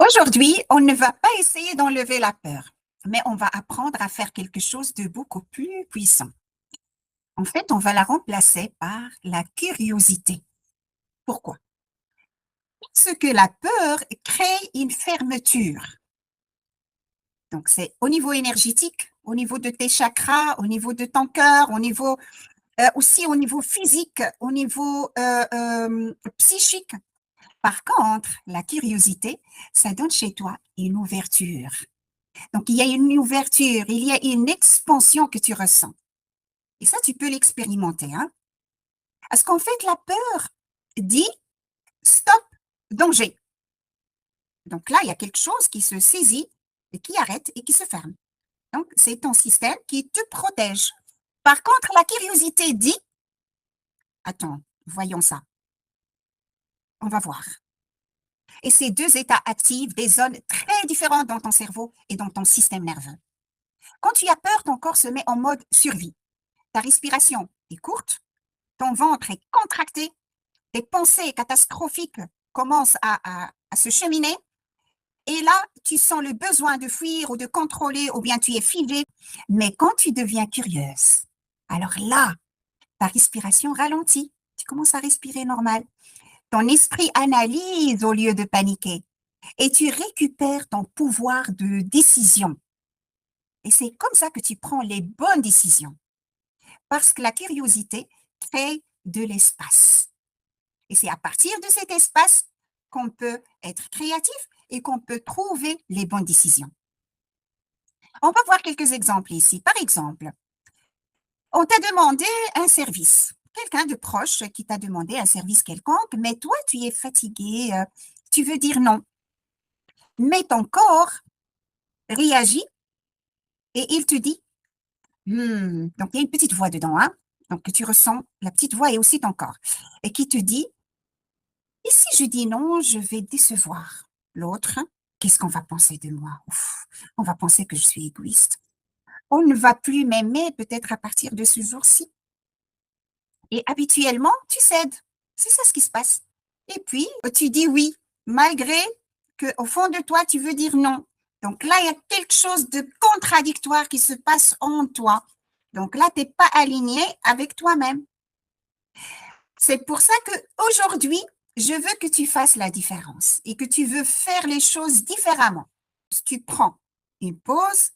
Aujourd'hui, on ne va pas essayer d'enlever la peur, mais on va apprendre à faire quelque chose de beaucoup plus puissant. En fait, on va la remplacer par la curiosité. Pourquoi? Parce que la peur crée une fermeture. Donc, c'est au niveau énergétique, au niveau de tes chakras, au niveau de ton cœur, aussi au niveau physique, au niveau psychique. Par contre, la curiosité, ça donne chez toi une ouverture. Donc, il y a une ouverture, il y a une expansion que tu ressens. Et ça, tu peux l'expérimenter. Hein? Parce qu'en fait, la peur dit stop, danger. Donc là, il y a quelque chose qui se saisit et qui arrête et qui se ferme. Donc, c'est ton système qui te protège. Par contre, la curiosité dit, attends, voyons ça. On va voir. Et ces deux états activent des zones très différentes dans ton cerveau et dans ton système nerveux. Quand tu as peur, ton corps se met en mode survie. Ta respiration est courte, ton ventre est contracté, tes pensées catastrophiques commencent à se cheminer, et là, tu sens le besoin de fuir ou de contrôler, ou bien tu es figé. Mais quand tu deviens curieuse, alors là, ta respiration ralentit, tu commences à respirer normal. Ton esprit analyse au lieu de paniquer, et tu récupères ton pouvoir de décision. Et c'est comme ça que tu prends les bonnes décisions, parce que la curiosité crée de l'espace. Et c'est à partir de cet espace qu'on peut être créatif et qu'on peut trouver les bonnes décisions. On va voir quelques exemples ici. Par exemple, on t'a demandé un service. Quelqu'un de proche qui t'a demandé un service quelconque, mais toi, tu es fatigué, tu veux dire non. Mais ton corps réagit et il te dit, donc il y a une petite voix dedans, hein, donc que tu ressens, la petite voix est aussi ton corps, et qui te dit, et si je dis non, je vais décevoir l'autre. Qu'est-ce qu'on va penser de moi? Ouf, on va penser que je suis égoïste. On ne va plus m'aimer peut-être à partir de ce jour-ci. Et habituellement, tu cèdes. C'est ça ce qui se passe. Et puis, tu dis oui, malgré qu'au fond de toi, tu veux dire non. Donc là, il y a quelque chose de contradictoire qui se passe en toi. Donc là, tu n'es pas aligné avec toi-même. C'est pour ça qu'aujourd'hui, je veux que tu fasses la différence et que tu veux faire les choses différemment. Tu prends une pause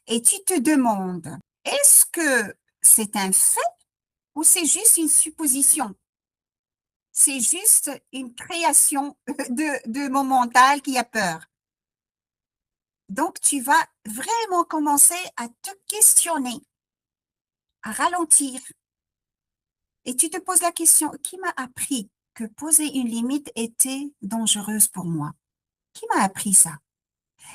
et tu te demandes, est-ce que c'est un fait ou c'est juste une supposition? C'est juste une création de mon mental qui a peur. Donc, tu vas vraiment commencer à te questionner, à ralentir. Et tu te poses la question, qui m'a appris que poser une limite était dangereuse pour moi? Qui m'a appris ça?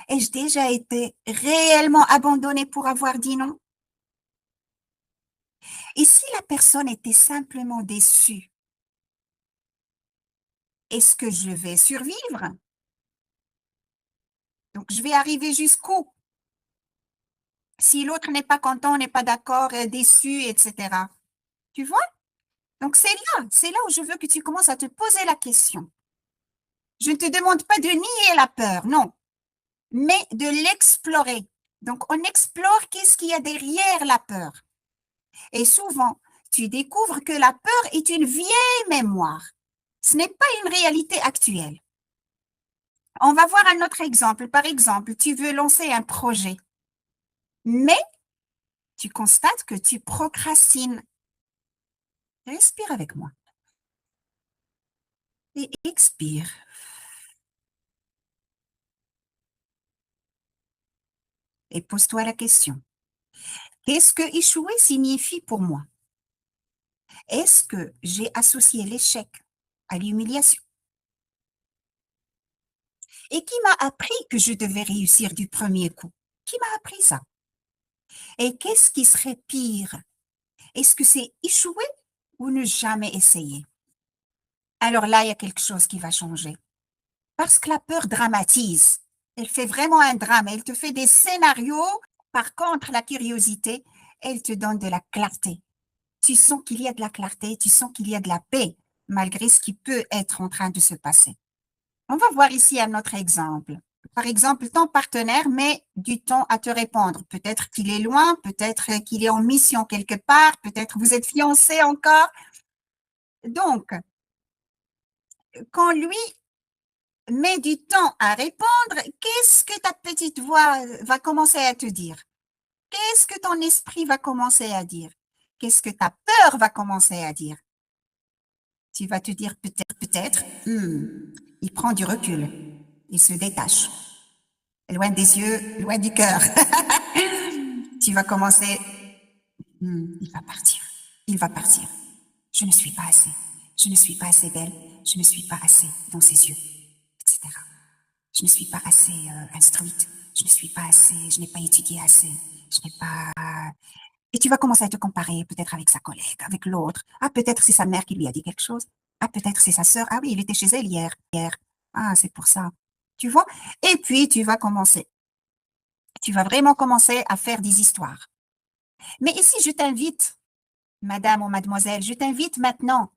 Ai-je déjà été réellement abandonnée pour avoir dit non? Et si la personne était simplement déçue, est-ce que je vais survivre? Donc, je vais arriver jusqu'où? Si l'autre n'est pas content, n'est pas d'accord, est déçu, etc. Tu vois? Donc, c'est là où je veux que tu commences à te poser la question. Je ne te demande pas de nier la peur, non, mais de l'explorer. Donc, on explore qu'est-ce qu'il y a derrière la peur. Et souvent, tu découvres que la peur est une vieille mémoire. Ce n'est pas une réalité actuelle. On va voir un autre exemple. Par exemple, tu veux lancer un projet, mais tu constates que tu procrastines. Respire avec moi et expire. Et pose-toi la question. Qu'est-ce que échouer signifie pour moi? Est-ce que j'ai associé l'échec à l'humiliation? Et qui m'a appris que je devais réussir du premier coup? Qui m'a appris ça? Et qu'est-ce qui serait pire? Est-ce que c'est échouer ou ne jamais essayer? Alors là, il y a quelque chose qui va changer. Parce que la peur dramatise. Elle fait vraiment un drame. Elle te fait des scénarios. Par contre, la curiosité, elle te donne de la clarté. Tu sens qu'il y a de la clarté, tu sens qu'il y a de la paix, malgré ce qui peut être en train de se passer. On va voir ici un autre exemple. Par exemple, ton partenaire met du temps à te répondre. Peut-être qu'il est loin, peut-être qu'il est en mission quelque part, peut-être vous êtes fiancés encore. Donc, quand lui met du temps à répondre, qu'est-ce que ta petite voix va commencer à te dire? Qu'est-ce que ton esprit va commencer à dire? Qu'est-ce que ta peur va commencer à dire? Tu vas te dire peut-être, il prend du recul, il se détache, loin des yeux, loin du cœur. Tu vas commencer, il va partir, il va partir. Je ne suis pas assez, je ne suis pas assez belle, je ne suis pas assez dans ses yeux, etc. Je ne suis pas assez instruite, je ne suis pas assez, je n'ai pas étudié assez, je n'ai pas. Et tu vas commencer à te comparer peut-être avec sa collègue, avec l'autre. Ah, peut-être c'est sa mère qui lui a dit quelque chose. Ah, peut-être c'est sa sœur. Ah oui, il était chez elle hier. Ah, c'est pour ça. Tu vois? Et puis, tu vas commencer. Tu vas vraiment commencer à faire des histoires. Mais ici, je t'invite, madame ou mademoiselle, je t'invite maintenant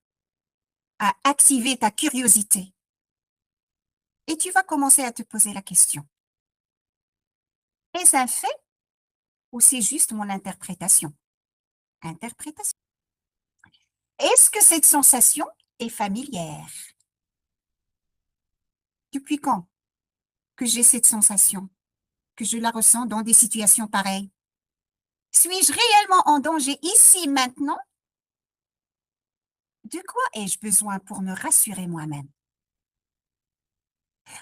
à activer ta curiosité. Et tu vas commencer à te poser la question. Est-ce un fait ou c'est juste mon interprétation? Interprétation. Est-ce que cette sensation est familière? Depuis quand que j'ai cette sensation, que je la ressens dans des situations pareilles? Suis-je réellement en danger ici, maintenant? De quoi ai-je besoin pour me rassurer moi-même?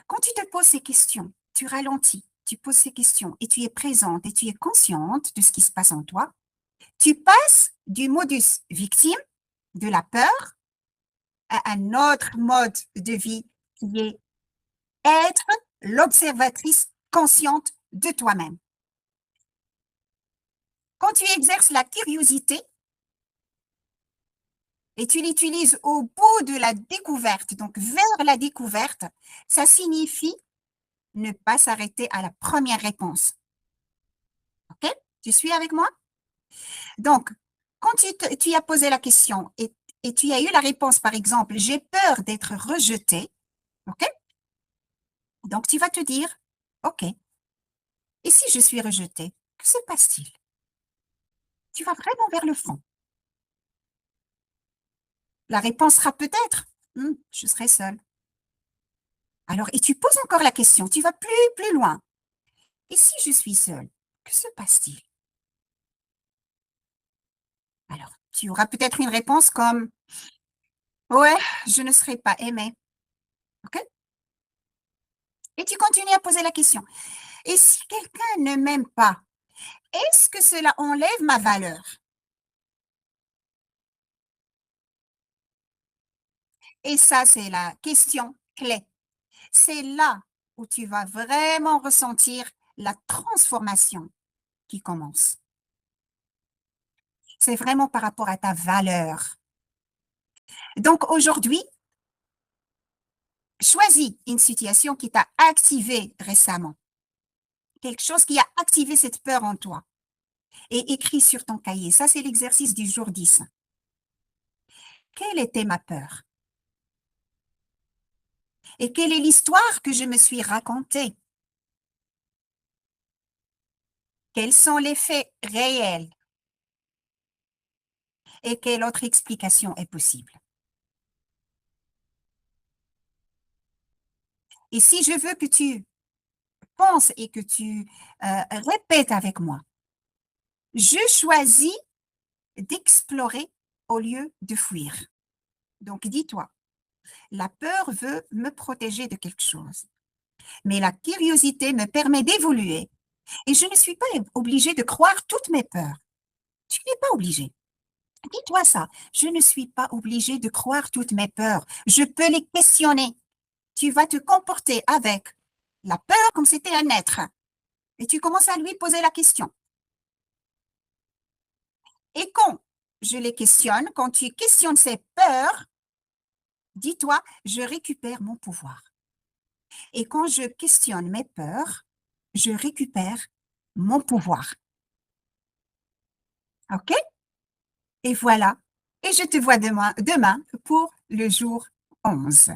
Quand tu te poses ces questions, tu ralentis, tu poses ces questions et tu es présente et tu es consciente de ce qui se passe en toi, tu passes du modus victime, de la peur, à un autre mode de vie qui est être l'observatrice consciente de toi-même. Quand tu exerces la curiosité et tu l'utilises au bout de la découverte, donc vers la découverte, ça signifie ne pas s'arrêter à la première réponse. OK? Tu suis avec moi? Donc, quand tu as posé la question et tu as eu la réponse, par exemple, j'ai peur d'être rejeté, OK? Donc, tu vas te dire, OK, et si je suis rejeté, que se passe-t-il? Tu vas vraiment vers le fond. La réponse sera peut-être, je serai seule. Alors, et tu poses encore la question, tu vas plus loin. Et si je suis seule, que se passe-t-il? Alors, tu auras peut-être une réponse comme, ouais, je ne serai pas aimée. OK? Et tu continues à poser la question. Et si quelqu'un ne m'aime pas, est-ce que cela enlève ma valeur? Et ça, c'est la question clé. C'est là où tu vas vraiment ressentir la transformation qui commence. C'est vraiment par rapport à ta valeur. Donc aujourd'hui, choisis une situation qui t'a activé récemment, quelque chose qui a activé cette peur en toi et écris sur ton cahier. Ça, c'est l'exercice du jour 10. Quelle était ma peur? Et quelle est l'histoire que je me suis racontée? Quels sont les faits réels? Et quelle autre explication est possible? Et si je veux que tu penses et que tu répètes avec moi, je choisis d'explorer au lieu de fuir. Donc, dis-toi, la peur veut me protéger de quelque chose, mais la curiosité me permet d'évoluer et je ne suis pas obligée de croire toutes mes peurs. Tu n'es pas obligée. Dis-toi ça, je ne suis pas obligée de croire toutes mes peurs. Je peux les questionner. Tu vas te comporter avec la peur comme c'était un être et tu commences à lui poser la question. Et quand je les questionne, quand tu questionnes ces peurs, dis-toi, je récupère mon pouvoir. Et quand je questionne mes peurs, je récupère mon pouvoir. OK? Et voilà. Et je te vois demain pour le jour 11.